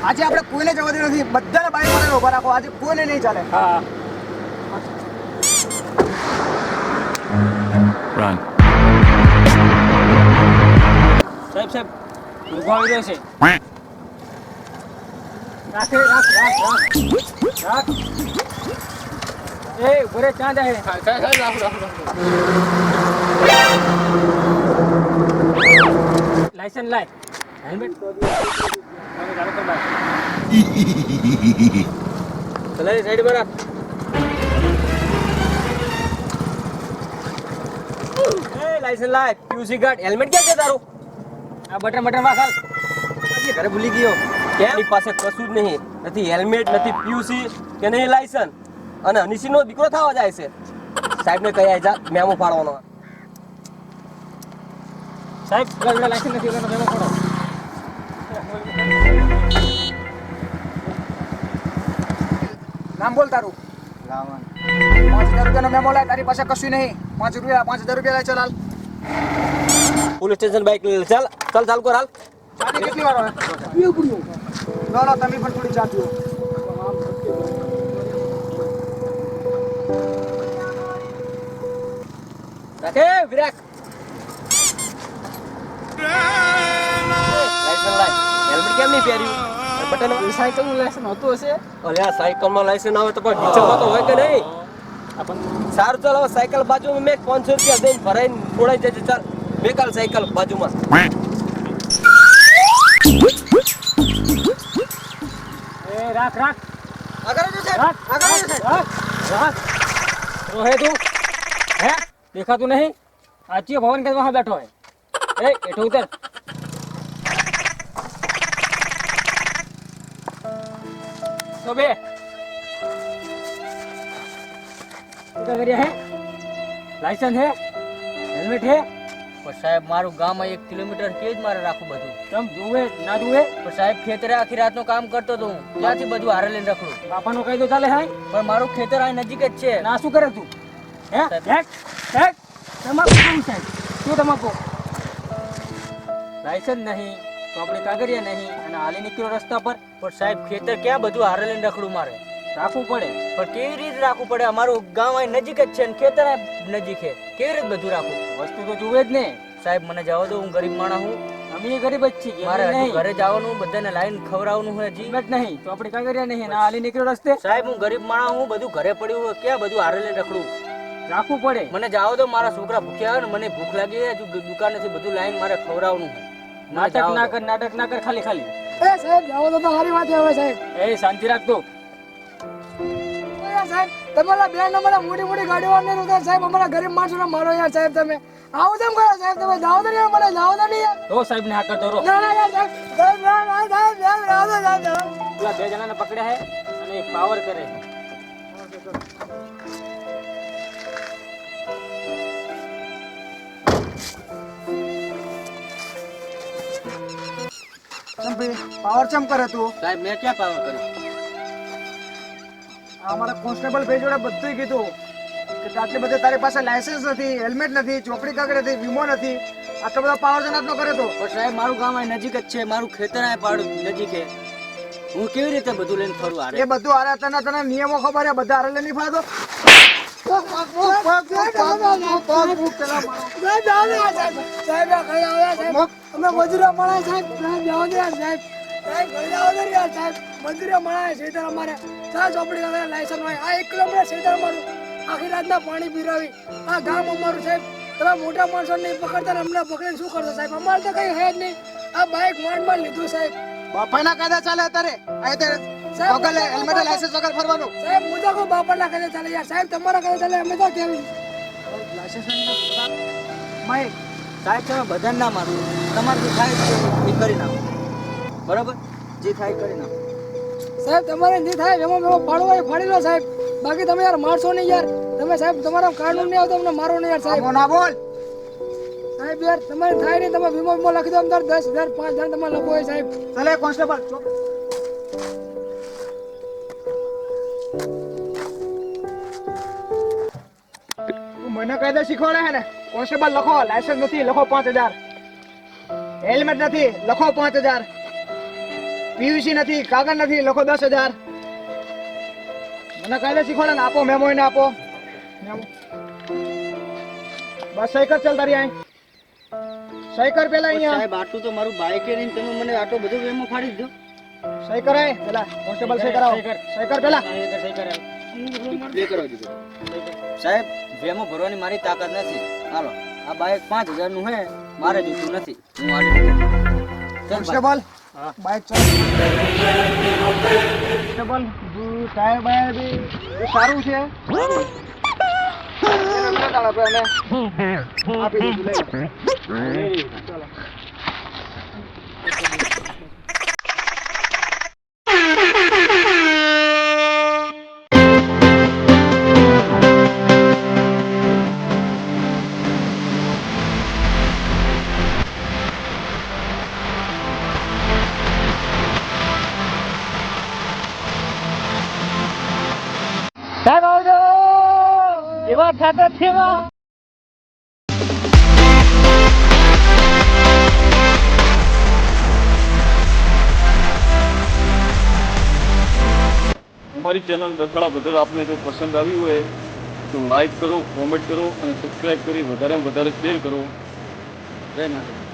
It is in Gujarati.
આજે આપણે કોઈને જવા દે નથી, બધાને બાઈક પર ઉભા રાખો. આજે કોઈને નહીં ચાલે. હા Run. સાહેબ સાહેબ ઊભો આવી રહ્યો છે. રાખે રાખ એ ઉભરે ક્યાં જાય? સાહેબ રાખો. લાયસન્સ લાય, હેલ્મેટ ચલાય સાઈડ પર રાખ. એ લાયસન્સ લાય, પીયુસી કાર્ડ, હેલ્મેટ ક્યાં છે તારું? આ બટન વાખ હાલ. આજે ઘરે ભૂલી ગયો. કેમ? એની પાસે કશું જ નહીં, નથી હેલ્મેટ, નથી પીયુસી કે નહીં લાયસન્સ, અને અનિશીનો દીકરો થવા જાય છે. સાહેબને કહી આવી જા, મેમો પાડવાનો. સાહેબ લાયસન્સ નથી એનો મેમો પાડો. નામ બોલ તારું. 5,000 રૂપિયાનો મેમો લાય. તારી પાસે કશું નહીં. 5,000 રૂપિયા લાય. ચાલ હાલ. પોલીસ સ્ટેશન બાઈક લઈ લે. ચાલ ચાલ કર હાલ. ચાની કેટલી વાર હોય? નો તમે પણ થોડી ચા પીઓ. રાખે વિરાક. લાયસન્સ લાય. હેલ્મેટ કેમ નહીં પહેર્યું? બટન સાયકલનું લાયસન્સ હોતું હશે. અલ્યા સાયકલમાં લાયસન્સ આવે તો પણ ડીઝલમાં તો હોય કે નહીં? સારું ચાલ, હવે સાયકલ બાજુમાં મેં 500 રૂપિયા દઈને ભરાઈને છોડાઈ જજે. ચાલ બેકાલ સાયકલ બાજુમાં. એ રાખ આગળ જો સાહેબ. આગળ જો સાહેબ. રાખ રોહે તું હે દેખાતું નહીં? આચી ભવન કે વહાં બેઠો હે. એ એઠો ઉતર. તો બે क्या करिया है? लाइसेंस है, हेलमेट है? પણ સાહેબ મારું ગામ 1 કિલોમીટર કે જ મારે રાખું બધું. तुम जुए ना जुए પણ સાહેબ ખેતરે આખી રાતનું કામ કરતો તો હું. ત્યાંથી બધું હારે લઈને રખડું. બાપાનો કહી દો ચાલે હે? પણ મારું ખેતર આ નજીક જ છે. ના શું કરે તું? હે હેક તમાકુ કોણ છે? શું તમાકુ? લાઇસન્સ નહીં તો આપણે કાગળિયા નહીં અને હાલી નીકળ્યો રસ્તા પર. પણ સાહેબ ખેતર ક્યાં બધું હારે લઈને રખડું મારે. રાખવું પડે. પણ કેવી રીતે રાખવું પડે? અમારું ગામ અહીં નજીક જ છે ને ખેતર આ નજીક છે. કેવી રીતે બધું રાખવું? વસ્તુ તો જુએ જ ને. સાહેબ મને જવા દો, હું ગરીબ માણસ હું. અમે ગરીબ જ છીએ. મારે હજુ નહીં ઘરે જવાનું, બધાને લાઈન ખવડાવવાનું હોય હજી. હેલ્મેટ નહીં તો આપણે કાગળિયા નહીં અને હાલી નીકળ્યો રસ્તે. સાહેબ હું ગરીબ માણસ હું, બધું ઘરે પડ્યું હોય, ક્યાં બધું હારે લઈને રખડું. રાખવું પડે. મને જાવ દો, મારા છોકરા ભૂખ્યા હોય ને મને ભૂખ લાગી છે, હજુ દુકાનેથી બધું લાઈન મારે ખવડાવવાનું છે. નાટક ના કર ખાલી. એ સાહેબ જાઓ તો સારી વાત હવે સાહેબ. એ શાંતિ રાખતો. સાહેબ તમારા 2 નંબર મોટી ગાડીઓ વાળને ઉતાર સાહેબ. અમારા ગરીબ માણસોને મારો યાર સાહેબ. તમે આવું કેમ કરો સાહેબ? તમે જાઓ તો નહીં, મને જાઓ તો નહીં યાર. તો સાહેબ ને હા કરતો રો. ના યાર સાહેબ. સાહેબ જાઓ તો સાહેબ. પેલા 2 જણાને પકડ્યા હે અને એક પાવર કરે. પાવર ચમ કરે તું? સાહેબ મેં ક્યાં પાવર કર્યું? અમારા કોન્સ્ટેબલ ભાઈ જોડે બધું કીધું કે આટલી બધી તારી પાસે લાયસન્સ નથી, હેલ્મેટ નથી, ચોપડી કાગળ નથી, વીમો નથી, આટલો બધો પાવર જનાતનો કરે તો. પણ સાહેબ મારું ગામ અહીં નજીક જ છે, મારું ખેતર અહીં પાડું નજીક છે. હું કેવી રીતે બધું લઈને ફરું હારે? એ બધું હારે તને નિયમો ખબર છે, બધા હારે લઈને ફરતો. અમે મજૂરા મળે સાહેબ. જાઓ ને યાર સાહેબ. સાહેબ ઘરે જાઓ ને યાર સાહેબ. મજૂરા મળે છે અમારે. ચા ચોપડી કાગળ લાયસન્સ હોય. આ 1 કિલોમીટર છે અમારું. આખી રાતના પાણી પીરાવી. આ ગામ અમારું સાહેબ. તમે મોટા માણસો નહીં પકડતા ને અમને પકડીને શું કરશો સાહેબ? અમારે તો કઈ હે જ નહીં. આ બાઈક માંડ લીધું સાહેબ. બાપાના કાયદા ચાલે અત્યારે. સાહેબ હેલ્મેટ લાયસન્સ વગર ફરવાનું. સાહેબ મુદ્દા કો બાપાના કાયદા ચાલે યાર સાહેબ. તમારા કાયદા ચાલે અમે તો કેવી લાયસન્સ નહીં. સાહેબ તમે બધાને ના મારું, તમારે જે થાય એ કરી નાખો. બરાબર? જે થાય એ કરી નાખો. સાહેબ તમારે નહીં થાય એમાં ફાડવો હોય ફાડી લો સાહેબ, બાકી તમે યાર મારશો નહીં યાર, તમે સાહેબ તમારા કાનૂન નહીં આવતો તમને મારો નહીં યાર સાહેબ. ના બોલ. સાહેબ યાર તમારે થાય નહીં, તમે વીમો લખી દો, અંદર 10,000 5,000 તમારે લખો હોય સાહેબ. ચલે કોન્સ્ટેબલ ચોપ. તું મને કાયદા શીખવાડે છે ને? કોન્સ્ટેબલ લખો, લાયસન્સ નથી લખો 5,000, હેલ્મેટ નથી લખો 5,000, પીયુસી નથી કાગળ નથી લખો 10,000. મને કાયદા શીખવાડે ને? આપો મેમો એને આપો મેમો. બસ સહી કર, ચાલ તારી અહીં સહી કર પેલા અહીંયા. સાહેબ આટલું તો મારું બાઈક નહીં, તમે મને આટલો બધો વેમો ફાડી દીધો. સહી કરાય પેલા કોન્સ્ટેબલ સહી કરાવો. સહી કર પેલા. સાહેબ વેમો ભરવાની મારી તાકાત નથી. હાલો આ બાઈક 5,000 નું હે, મારે જોતું નથી. હું આલી દઉં. ચાલ ભાઈ. કોન્સ્ટેબલ બાઈક ચાલ. કોન્સ્ટેબલ ટાયર બાયર બી એ સારું છે. આપી દઉં લઈ. ચાલો. એવા થતા છે हमारी चैनल दसड़ा बदल आपने जो पसंद आई हुए तो लाइक करो, कमेंट करो और सब्सक्राइब करी, વધારે શેર કરો. જય માતા.